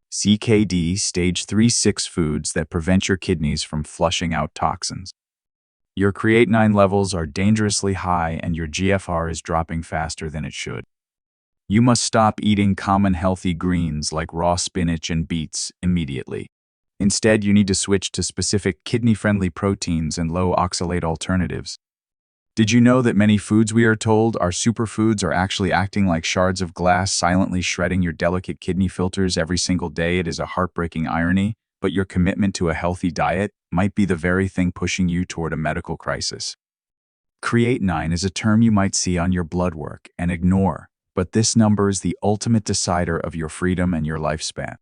CKD Stage 3-6 foods that prevent your kidneys from flushing out toxins. Your creatinine levels are dangerously high and your GFR is dropping faster than it should. You must stop eating common healthy greens like raw spinach and beets immediately. Instead, you need to switch to specific kidney-friendly proteins and low oxalate alternatives. Did you know that many foods we are told are superfoods are actually acting like shards of glass, silently shredding your delicate kidney filters every single day? It is a heartbreaking irony, but your commitment to a healthy diet might be the very thing pushing you toward a medical crisis. Creatinine is a term you might see on your blood work and ignore, but this number is the ultimate decider of your freedom and your lifespan.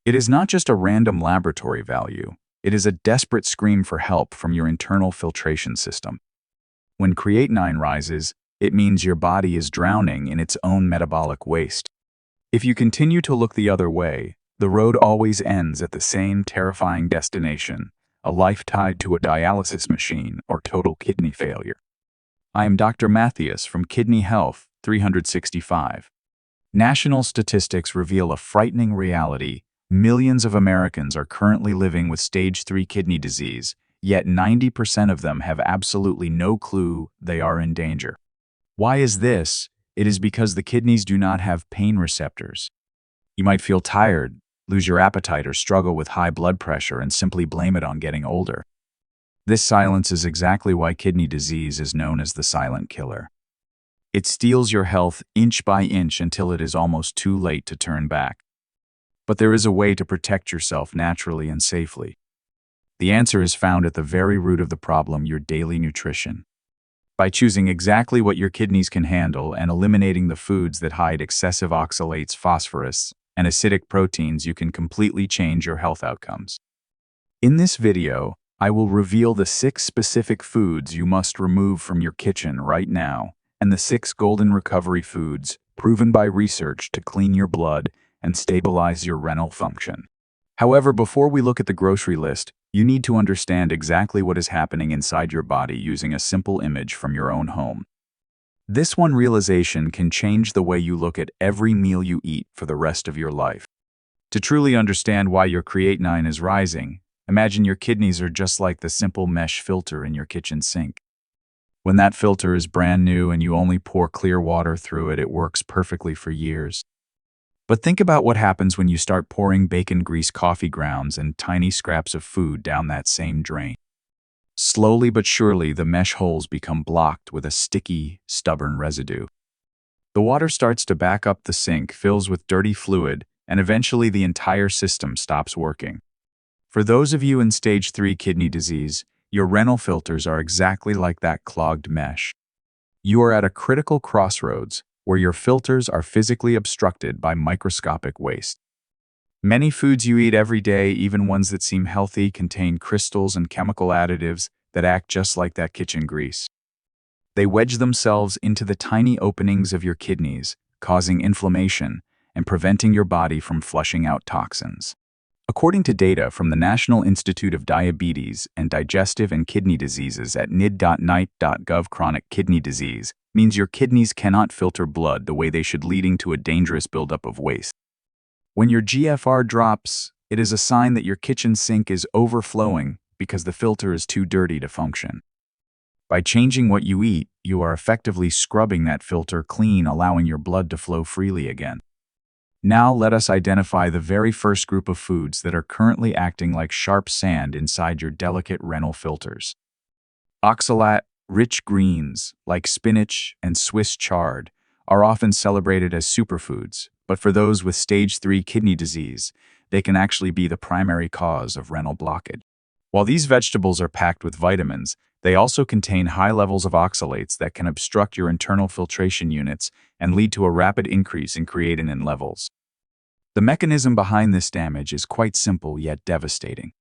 It is not just a random laboratory value, it is a desperate scream for help from your internal filtration system. When creatinine rises, it means your body is drowning in its own metabolic waste. If you continue to look the other way, the road always ends at the same terrifying destination, a life tied to a dialysis machine or total kidney failure. I am Dr. Matthias from Kidney Health 365. National statistics reveal a frightening reality. Millions of Americans are currently living with stage 3 kidney disease, yet 90% of them have absolutely no clue they are in danger. Why is this? It is because the kidneys do not have pain receptors. You might feel tired, lose your appetite, or struggle with high blood pressure and simply blame it on getting older. This silence is exactly why kidney disease is known as the silent killer. It steals your health inch by inch until it is almost too late to turn back. But there is a way to protect yourself naturally and safely. The answer is found at the very root of the problem: your daily nutrition. By choosing exactly what your kidneys can handle and eliminating the foods that hide excessive oxalates, phosphorus, and acidic proteins, you can completely change your health outcomes. In this video, I will reveal the 6 specific foods you must remove from your kitchen right now, and the 6 golden recovery foods proven by research to clean your blood and stabilize your renal function. However, before we look at the grocery list, you need to understand exactly what is happening inside your body using a simple image from your own home. This one realization can change the way you look at every meal you eat for the rest of your life. To truly understand why your creatinine is rising, imagine your kidneys are just like the simple mesh filter in your kitchen sink. When that filter is brand new and you only pour clear water through it, it works perfectly for years. But think about what happens when you start pouring bacon grease, coffee grounds, and tiny scraps of food down that same drain. Slowly but surely, the mesh holes become blocked with a sticky, stubborn residue. The water starts to back up the sink, fills with dirty fluid, and eventually the entire system stops working. For those of you in stage 3 kidney disease, your renal filters are exactly like that clogged mesh. You are at a critical crossroads where your filters are physically obstructed by microscopic waste. Many foods you eat every day, even ones that seem healthy, contain crystals and chemical additives that act just like that kitchen grease. They wedge themselves into the tiny openings of your kidneys, causing inflammation and preventing your body from flushing out toxins. According to data from the National Institute of Diabetes and Digestive and Kidney Diseases at nid.nit.gov, chronic kidney disease means your kidneys cannot filter blood the way they should, leading to a dangerous buildup of waste. When your GFR drops, it is a sign that your kitchen sink is overflowing because the filter is too dirty to function. By changing what you eat, you are effectively scrubbing that filter clean, allowing your blood to flow freely again. Now let us identify the very first group of foods that are currently acting like sharp sand inside your delicate renal filters. Oxalate-rich greens, like spinach and Swiss chard, are often celebrated as superfoods, but for those with stage 3 kidney disease, they can actually be the primary cause of renal blockage. While these vegetables are packed with vitamins, they also contain high levels of oxalates that can obstruct your internal filtration units and lead to a rapid increase in creatinine levels. The mechanism behind this damage is quite simple yet devastating.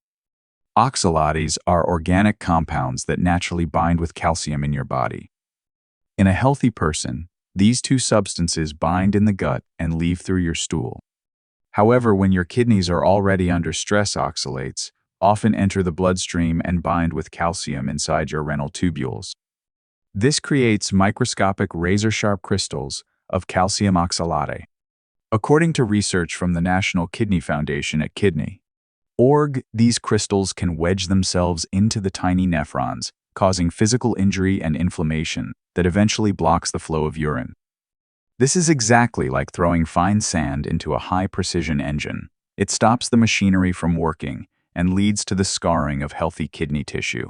Oxalates are organic compounds that naturally bind with calcium in your body. In a healthy person, these two substances bind in the gut and leave through your stool. However, when your kidneys are already under stress, oxalates often enter the bloodstream and bind with calcium inside your renal tubules. This creates microscopic razor-sharp crystals of calcium oxalate. According to research from the National Kidney Foundation at kidney.org, these crystals can wedge themselves into the tiny nephrons, causing physical injury and inflammation that eventually blocks the flow of urine. This is exactly like throwing fine sand into a high-precision engine. It stops the machinery from working and leads to the scarring of healthy kidney tissue.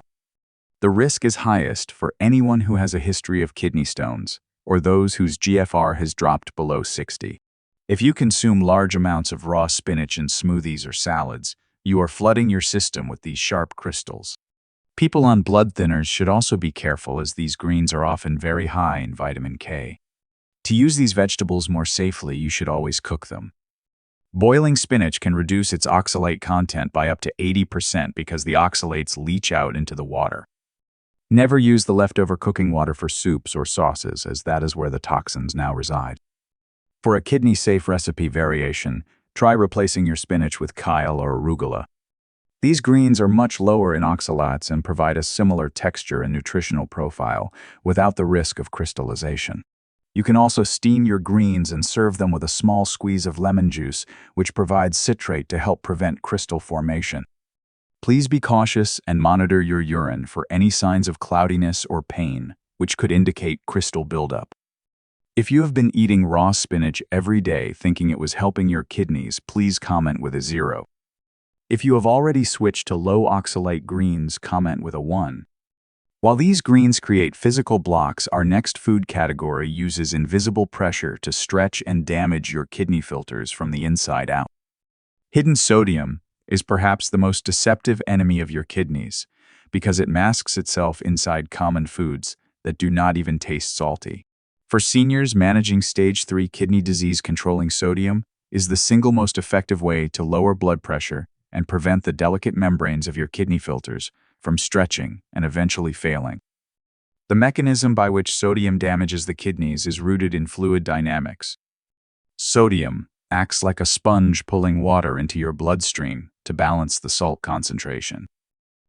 The risk is highest for anyone who has a history of kidney stones or those whose GFR has dropped below 60. If you consume large amounts of raw spinach in smoothies or salads, you are flooding your system with these sharp crystals. People on blood thinners should also be careful, as these greens are often very high in vitamin K. To use these vegetables more safely, you should always cook them. Boiling spinach can reduce its oxalate content by up to 80% because the oxalates leach out into the water. Never use the leftover cooking water for soups or sauces, as that is where the toxins now reside. For a kidney-safe recipe variation, try replacing your spinach with kale or arugula. These greens are much lower in oxalates and provide a similar texture and nutritional profile without the risk of crystallization. You can also steam your greens and serve them with a small squeeze of lemon juice, which provides citrate to help prevent crystal formation. Please be cautious and monitor your urine for any signs of cloudiness or pain, which could indicate crystal buildup. If you have been eating raw spinach every day thinking it was helping your kidneys, please comment with a 0. If you have already switched to low oxalate greens, comment with a 1. While these greens create physical blocks, our next food category uses invisible pressure to stretch and damage your kidney filters from the inside out. Hidden sodium is perhaps the most deceptive enemy of your kidneys because it masks itself inside common foods that do not even taste salty. For seniors, managing stage 3 kidney disease, controlling sodium is the single most effective way to lower blood pressure and prevent the delicate membranes of your kidney filters from stretching and eventually failing. The mechanism by which sodium damages the kidneys is rooted in fluid dynamics. Sodium acts like a sponge pulling water into your bloodstream to balance the salt concentration.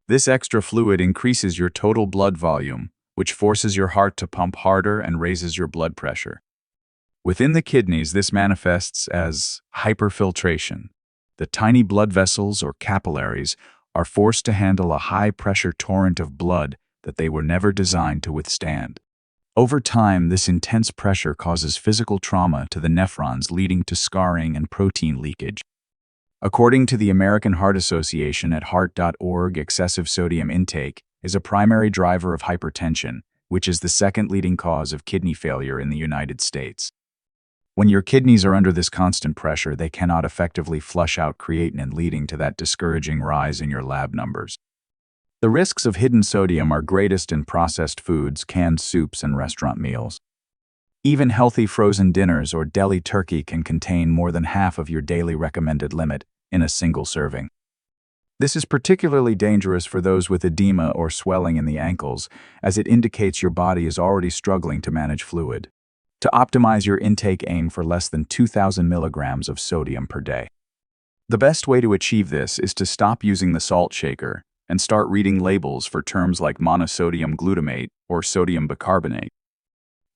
This extra fluid increases your total blood volume, which forces your heart to pump harder and raises your blood pressure. Within the kidneys, this manifests as hyperfiltration. The tiny blood vessels, or capillaries, are forced to handle a high-pressure torrent of blood that they were never designed to withstand. Over time, this intense pressure causes physical trauma to the nephrons, leading to scarring and protein leakage. According to the American Heart Association at heart.org, excessive sodium intake is a primary driver of hypertension, which is the second leading cause of kidney failure in the United States. When your kidneys are under this constant pressure, they cannot effectively flush out creatinine, leading to that discouraging rise in your lab numbers. The risks of hidden sodium are greatest in processed foods, canned soups, and restaurant meals. Even healthy frozen dinners or deli turkey can contain more than half of your daily recommended limit in a single serving. This is particularly dangerous for those with edema or swelling in the ankles, as it indicates your body is already struggling to manage fluid. To optimize your intake, aim for less than 2,000 milligrams of sodium per day. The best way to achieve this is to stop using the salt shaker and start reading labels for terms like monosodium glutamate or sodium bicarbonate.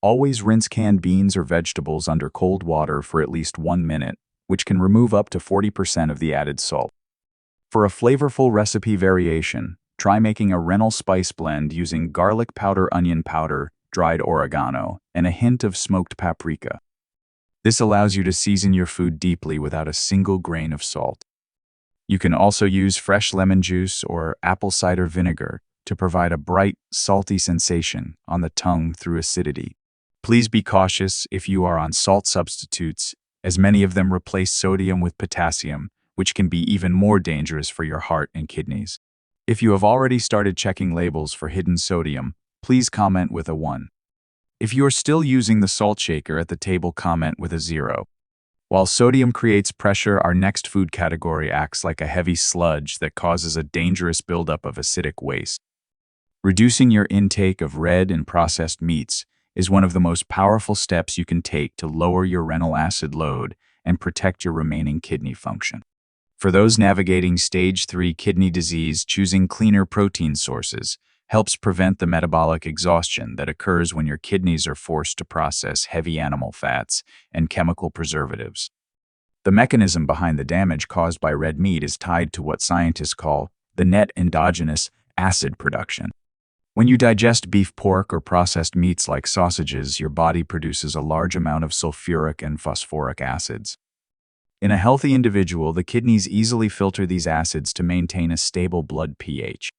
Always rinse canned beans or vegetables under cold water for at least 1 minute, which can remove up to 40% of the added salt. For a flavorful recipe variation, try making a renal spice blend using garlic powder, onion powder, dried oregano, and a hint of smoked paprika. This allows you to season your food deeply without a single grain of salt. You can also use fresh lemon juice or apple cider vinegar to provide a bright, salty sensation on the tongue through acidity. Please be cautious if you are on salt substitutes, as many of them replace sodium with potassium, which can be even more dangerous for your heart and kidneys. If you have already started checking labels for hidden sodium, please comment with a 1. If you are still using the salt shaker at the table, comment with a 0. While sodium creates pressure, our next food category acts like a heavy sludge that causes a dangerous buildup of acidic waste. Reducing your intake of red and processed meats is one of the most powerful steps you can take to lower your renal acid load and protect your remaining kidney function. For those navigating stage 3 kidney disease, choosing cleaner protein sources helps prevent the metabolic exhaustion that occurs when your kidneys are forced to process heavy animal fats and chemical preservatives. The mechanism behind the damage caused by red meat is tied to what scientists call the net endogenous acid production. When you digest beef, pork, or processed meats like sausages, your body produces a large amount of sulfuric and phosphoric acids. In a healthy individual, the kidneys easily filter these acids to maintain a stable blood pH.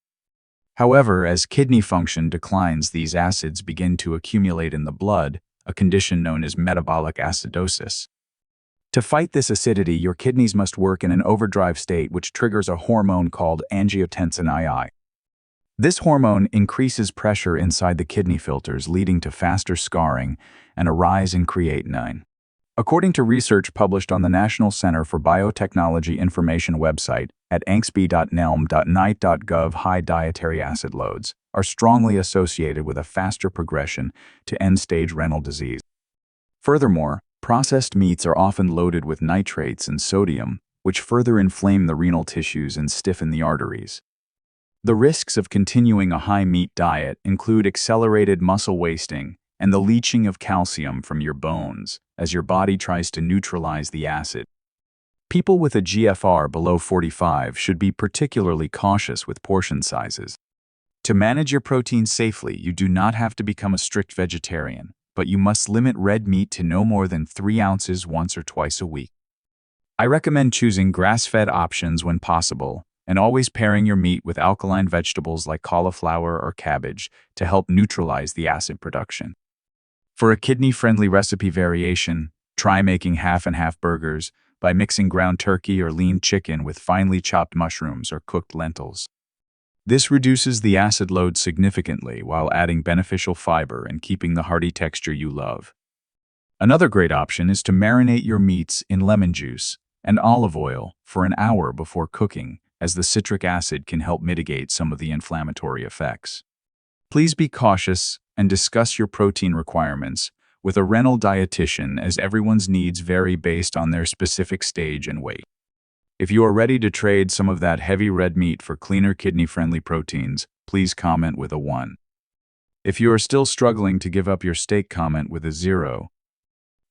However, as kidney function declines, these acids begin to accumulate in the blood, a condition known as metabolic acidosis. To fight this acidity, your kidneys must work in an overdrive state, which triggers a hormone called angiotensin II. This hormone increases pressure inside the kidney filters, leading to faster scarring and a rise in creatinine. According to research published on the National Center for Biotechnology Information website at anxb.nelm.nit.gov, high dietary acid loads are strongly associated with a faster progression to end-stage renal disease. Furthermore, processed meats are often loaded with nitrates and sodium, which further inflame the renal tissues and stiffen the arteries. The risks of continuing a high-meat diet include accelerated muscle wasting and the leaching of calcium from your bones as your body tries to neutralize the acid. People with a GFR below 45 should be particularly cautious with portion sizes. To manage your protein safely, you do not have to become a strict vegetarian, but you must limit red meat to no more than 3 ounces once or twice a week. I recommend choosing grass-fed options when possible, and always pairing your meat with alkaline vegetables like cauliflower or cabbage to help neutralize the acid production. For a kidney-friendly recipe variation, try making half-and-half burgers by mixing ground turkey or lean chicken with finely chopped mushrooms or cooked lentils. This reduces the acid load significantly while adding beneficial fiber and keeping the hearty texture you love. Another great option is to marinate your meats in lemon juice and olive oil for an hour before cooking, as the citric acid can help mitigate some of the inflammatory effects. Please be cautious and discuss your protein requirements with a renal dietitian, as everyone's needs vary based on their specific stage and weight. If you are ready to trade some of that heavy red meat for cleaner kidney-friendly proteins, please comment with a 1. If you are still struggling to give up your steak, comment with a 0.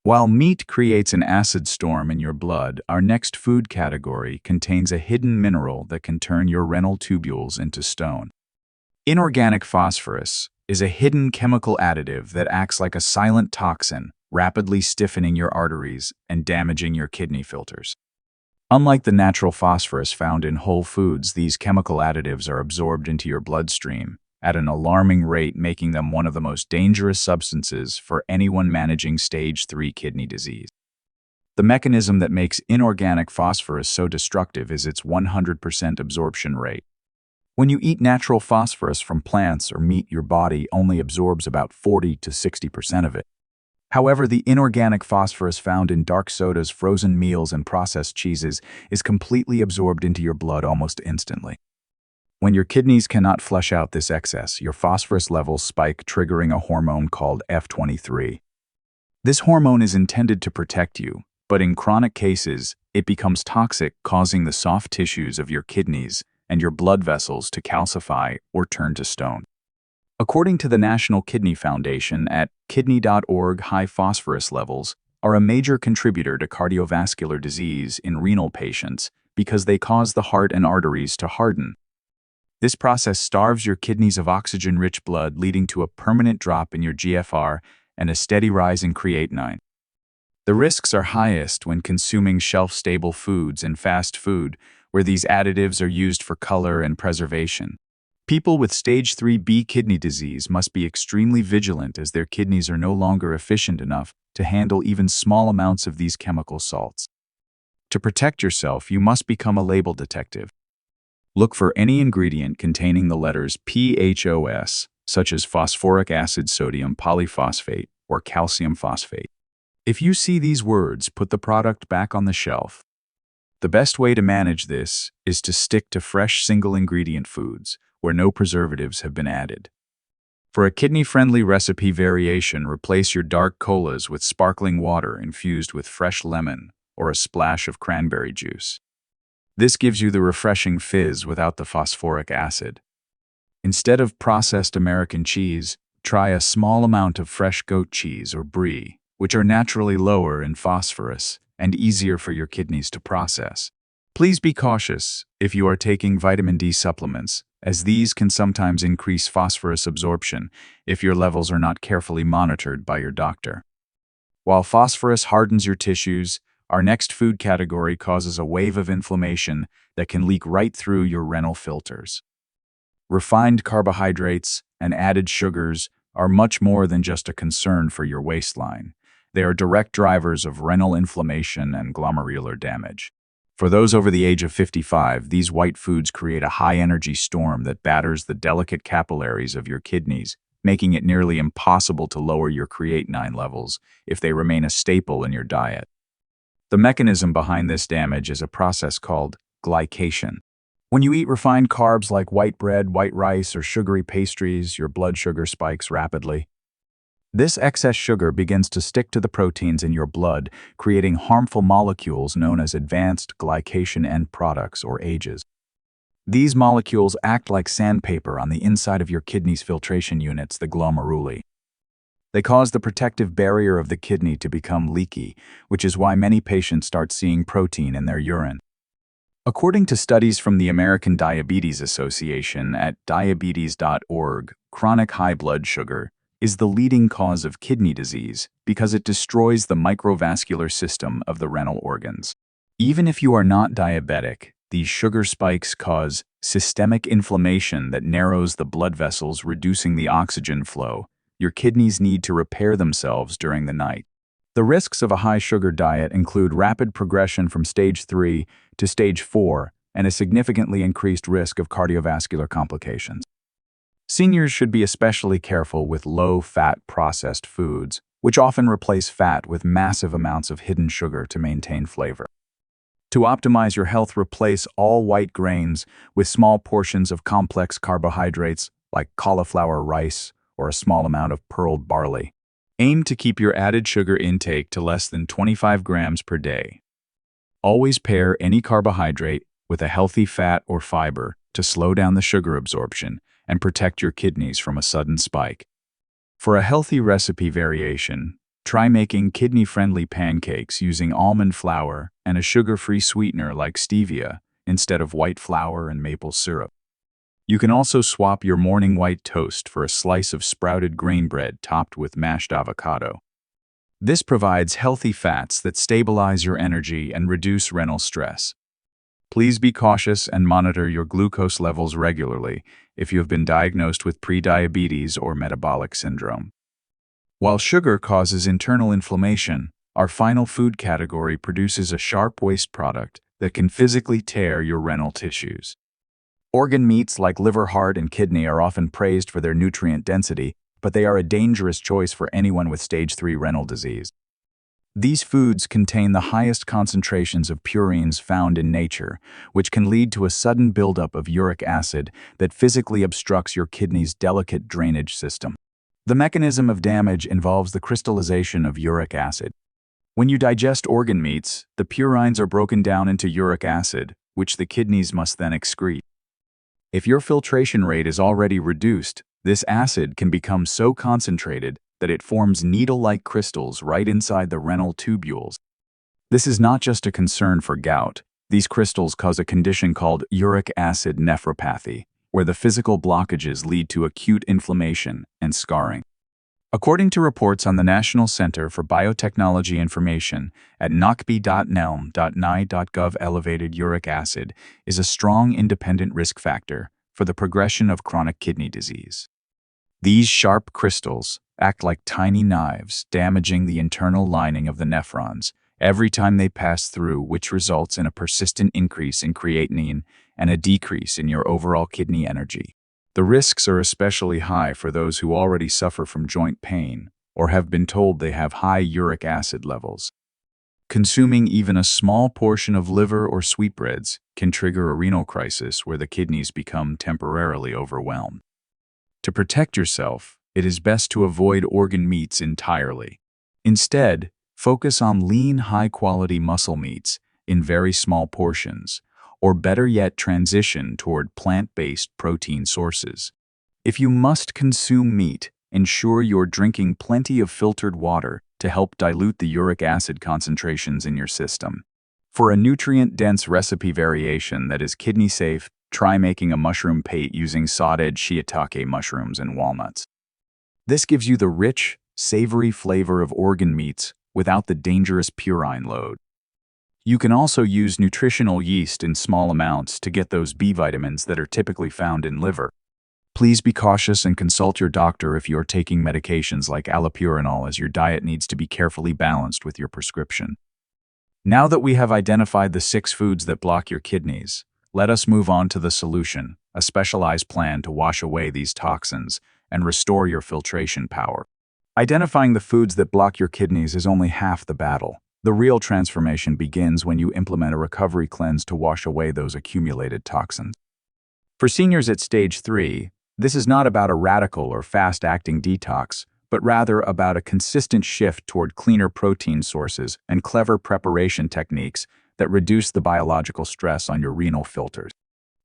While meat creates an acid storm in your blood, our next food category contains a hidden mineral that can turn your renal tubules into stone. Inorganic phosphorus is a hidden chemical additive that acts like a silent toxin, rapidly stiffening your arteries and damaging your kidney filters. Unlike the natural phosphorus found in whole foods, these chemical additives are absorbed into your bloodstream at an alarming rate, making them one of the most dangerous substances for anyone managing stage 3 kidney disease. The mechanism that makes inorganic phosphorus so destructive is its 100% absorption rate. When you eat natural phosphorus from plants or meat, your body only absorbs about 40 to 60% of it. However, the inorganic phosphorus found in dark sodas, frozen meals, and processed cheeses is completely absorbed into your blood almost instantly. When your kidneys cannot flush out this excess, your phosphorus levels spike, triggering a hormone called F23. This hormone is intended to protect you, but in chronic cases, it becomes toxic, causing the soft tissues of your kidneys and your blood vessels to calcify or turn to stone. According to the National Kidney Foundation at kidney.org, high phosphorus levels are a major contributor to cardiovascular disease in renal patients because they cause the heart and arteries to harden. This process starves your kidneys of oxygen-rich blood, leading to a permanent drop in your GFR and a steady rise in creatinine. The risks are highest when consuming shelf-stable foods and fast food, where these additives are used for color and preservation. People with stage 3B kidney disease must be extremely vigilant, as their kidneys are no longer efficient enough to handle even small amounts of these chemical salts. To protect yourself, you must become a label detective. Look for any ingredient containing the letters PHOS, such as phosphoric acid, sodium polyphosphate, or calcium phosphate. If you see these words, put the product back on the shelf. The best way to manage this is to stick to fresh single-ingredient foods where no preservatives have been added. For a kidney-friendly recipe variation, replace your dark colas with sparkling water infused with fresh lemon or a splash of cranberry juice. This gives you the refreshing fizz without the phosphoric acid. Instead of processed American cheese, try a small amount of fresh goat cheese or brie, which are naturally lower in phosphorus and easier for your kidneys to process. Please be cautious if you are taking vitamin D supplements, as these can sometimes increase phosphorus absorption if your levels are not carefully monitored by your doctor. While phosphorus hardens your tissues, our next food category causes a wave of inflammation that can leak right through your renal filters. Refined carbohydrates and added sugars are much more than just a concern for your waistline. They are direct drivers of renal inflammation and glomerular damage. For those over the age of 55, these white foods create a high-energy storm that batters the delicate capillaries of your kidneys, making it nearly impossible to lower your creatinine levels if they remain a staple in your diet. The mechanism behind this damage is a process called glycation. When you eat refined carbs like white bread, white rice, or sugary pastries, your blood sugar spikes rapidly. This excess sugar begins to stick to the proteins in your blood, creating harmful molecules known as advanced glycation end products, or AGEs. These molecules act like sandpaper on the inside of your kidney's filtration units, the glomeruli. They cause the protective barrier of the kidney to become leaky, which is why many patients start seeing protein in their urine. According to studies from the American Diabetes Association at diabetes.org, chronic high blood sugar is the leading cause of kidney disease because it destroys the microvascular system of the renal organs. Even if you are not diabetic, these sugar spikes cause systemic inflammation that narrows the blood vessels, reducing the oxygen flow your kidneys need to repair themselves during the night. The risks of a high-sugar diet include rapid progression from stage 3 to stage 4 and a significantly increased risk of cardiovascular complications. Seniors should be especially careful with low-fat processed foods, which often replace fat with massive amounts of hidden sugar to maintain flavor. To optimize your health, replace all white grains with small portions of complex carbohydrates like cauliflower rice or a small amount of pearled barley. Aim to keep your added sugar intake to less than 25 grams per day. Always pair any carbohydrate with a healthy fat or fiber to slow down the sugar absorption and protect your kidneys from a sudden spike. For a healthy recipe variation, try making kidney-friendly pancakes using almond flour and a sugar-free sweetener like stevia instead of white flour and maple syrup. You can also swap your morning white toast for a slice of sprouted grain bread topped with mashed avocado. This provides healthy fats that stabilize your energy and reduce renal stress. Please be cautious and monitor your glucose levels regularly if you have been diagnosed with prediabetes or metabolic syndrome. While sugar causes internal inflammation, our final food category produces a sharp waste product that can physically tear your renal tissues. Organ meats like liver, heart, and kidney are often praised for their nutrient density, but they are a dangerous choice for anyone with stage 3 renal disease. These foods contain the highest concentrations of purines found in nature, which can lead to a sudden buildup of uric acid that physically obstructs your kidney's delicate drainage system. The mechanism of damage involves the crystallization of uric acid. When you digest organ meats, the purines are broken down into uric acid, which the kidneys must then excrete. If your filtration rate is already reduced, this acid can become so concentrated that it forms needle-like crystals right inside the renal tubules. This is not just a concern for gout. These crystals cause a condition called uric acid nephropathy, where the physical blockages lead to acute inflammation and scarring. According to reports on the National Center for Biotechnology Information at nocbi.nelm.ni.gov, elevated uric acid is a strong independent risk factor for the progression of chronic kidney disease. These sharp crystals act like tiny knives, damaging the internal lining of the nephrons every time they pass through, which results in a persistent increase in creatinine and a decrease in your overall kidney energy. The risks are especially high for those who already suffer from joint pain or have been told they have high uric acid levels. Consuming even a small portion of liver or sweetbreads can trigger a renal crisis where the kidneys become temporarily overwhelmed. To protect yourself, it is best to avoid organ meats entirely. Instead, focus on lean, high-quality muscle meats in very small portions, or better yet, transition toward plant-based protein sources. If you must consume meat, ensure you're drinking plenty of filtered water to help dilute the uric acid concentrations in your system. For a nutrient-dense recipe variation that is kidney-safe, try making a mushroom pate using sawed shiitake mushrooms and walnuts. This gives you the rich, savory flavor of organ meats without the dangerous purine load. You can also use nutritional yeast in small amounts to get those B vitamins that are typically found in liver. Please be cautious and consult your doctor if you're taking medications like allopurinol, as your diet needs to be carefully balanced with your prescription. Now that we have identified the 6 foods that block your kidneys, let us move on to the solution, a specialized plan to wash away these toxins and restore your filtration power. Identifying the foods that block your kidneys is only half the battle. The real transformation begins when you implement a recovery cleanse to wash away those accumulated toxins. For seniors at stage 3, this is not about a radical or fast-acting detox, but rather about a consistent shift toward cleaner protein sources and clever preparation techniques that reduce the biological stress on your renal filters.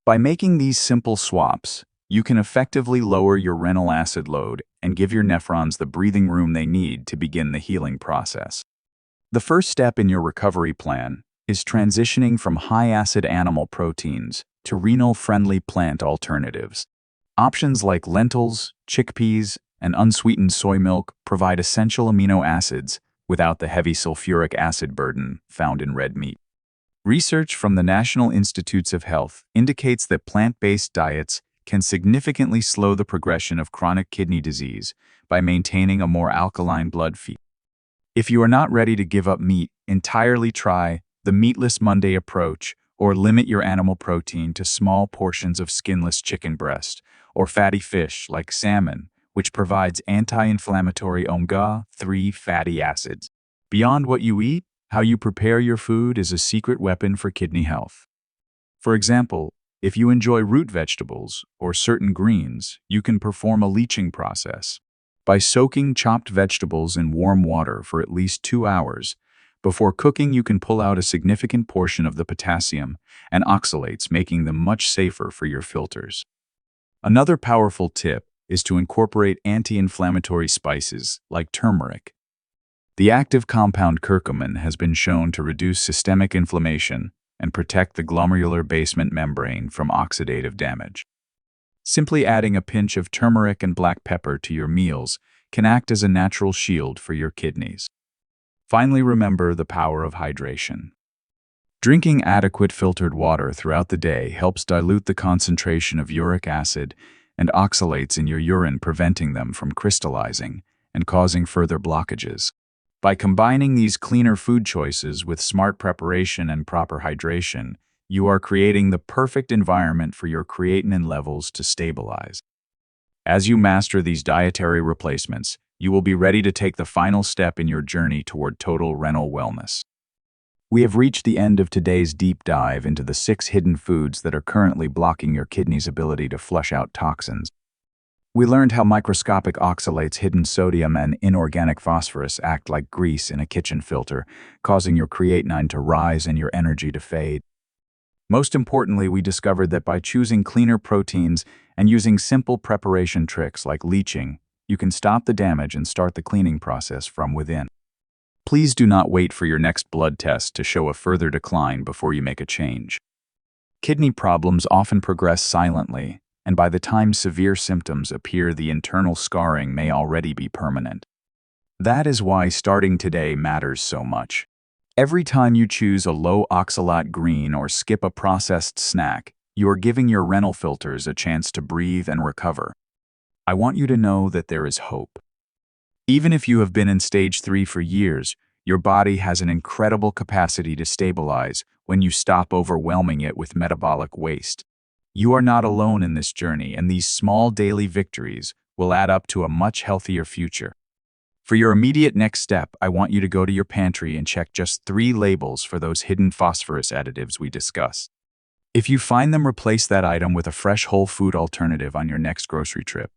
By making these simple swaps, you can effectively lower your renal acid load and give your nephrons the breathing room they need to begin the healing process. The first step in your recovery plan is transitioning from high-acid animal proteins to renal-friendly plant alternatives. Options like lentils, chickpeas, and unsweetened soy milk provide essential amino acids without the heavy sulfuric acid burden found in red meat. Research from the National Institutes of Health indicates that plant-based diets can significantly slow the progression of chronic kidney disease by maintaining a more alkaline blood feed. If you are not ready to give up meat entirely, try the Meatless Monday approach, or limit your animal protein to small portions of skinless chicken breast or fatty fish like salmon, which provides anti-inflammatory omega-3 fatty acids. Beyond what you eat, how you prepare your food is a secret weapon for kidney health. For example, if you enjoy root vegetables or certain greens, you can perform a leaching process. By soaking chopped vegetables in warm water for at least 2 hours, before cooking you can pull out a significant portion of the potassium and oxalates, making them much safer for your filters. Another powerful tip is to incorporate anti-inflammatory spices like turmeric. The active compound curcumin has been shown to reduce systemic inflammation and protect the glomerular basement membrane from oxidative damage. Simply adding a pinch of turmeric and black pepper to your meals can act as a natural shield for your kidneys. Finally, remember the power of hydration. Drinking adequate filtered water throughout the day helps dilute the concentration of uric acid and oxalates in your urine, preventing them from crystallizing and causing further blockages. By combining these cleaner food choices with smart preparation and proper hydration, you are creating the perfect environment for your creatinine levels to stabilize. As you master these dietary replacements, you will be ready to take the final step in your journey toward total renal wellness. We have reached the end of today's deep dive into the 6 hidden foods that are currently blocking your kidney's ability to flush out toxins. We learned how microscopic oxalates, hidden sodium, and inorganic phosphorus act like grease in a kitchen filter, causing your creatinine to rise and your energy to fade. Most importantly, we discovered that by choosing cleaner proteins and using simple preparation tricks like leaching, you can stop the damage and start the cleaning process from within. Please do not wait for your next blood test to show a further decline before you make a change. Kidney problems often progress silently, and by the time severe symptoms appear, the internal scarring may already be permanent. That is why starting today matters so much. Every time you choose a low oxalate green or skip a processed snack, you are giving your renal filters a chance to breathe and recover. I want you to know that there is hope. Even if you have been in stage 3 for years, your body has an incredible capacity to stabilize when you stop overwhelming it with metabolic waste. You are not alone in this journey, and these small daily victories will add up to a much healthier future. For your immediate next step, I want you to go to your pantry and check just 3 labels for those hidden phosphorus additives we discussed. If you find them, replace that item with a fresh whole food alternative on your next grocery trip.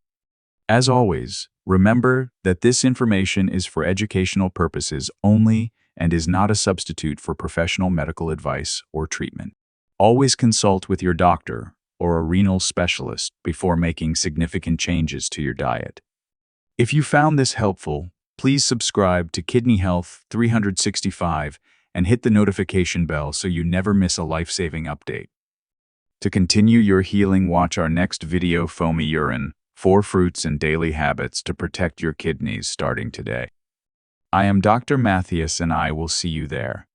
As always, remember that this information is for educational purposes only and is not a substitute for professional medical advice or treatment. Always consult with your doctor or a renal specialist before making significant changes to your diet. If you found this helpful, please subscribe to Kidney Health 365 and hit the notification bell so you never miss a life-saving update. To continue your healing, watch our next video, Foamy Urine, 4 Fruits and Daily Habits to Protect Your Kidneys, starting today. I am Dr. Matthias and I will see you there.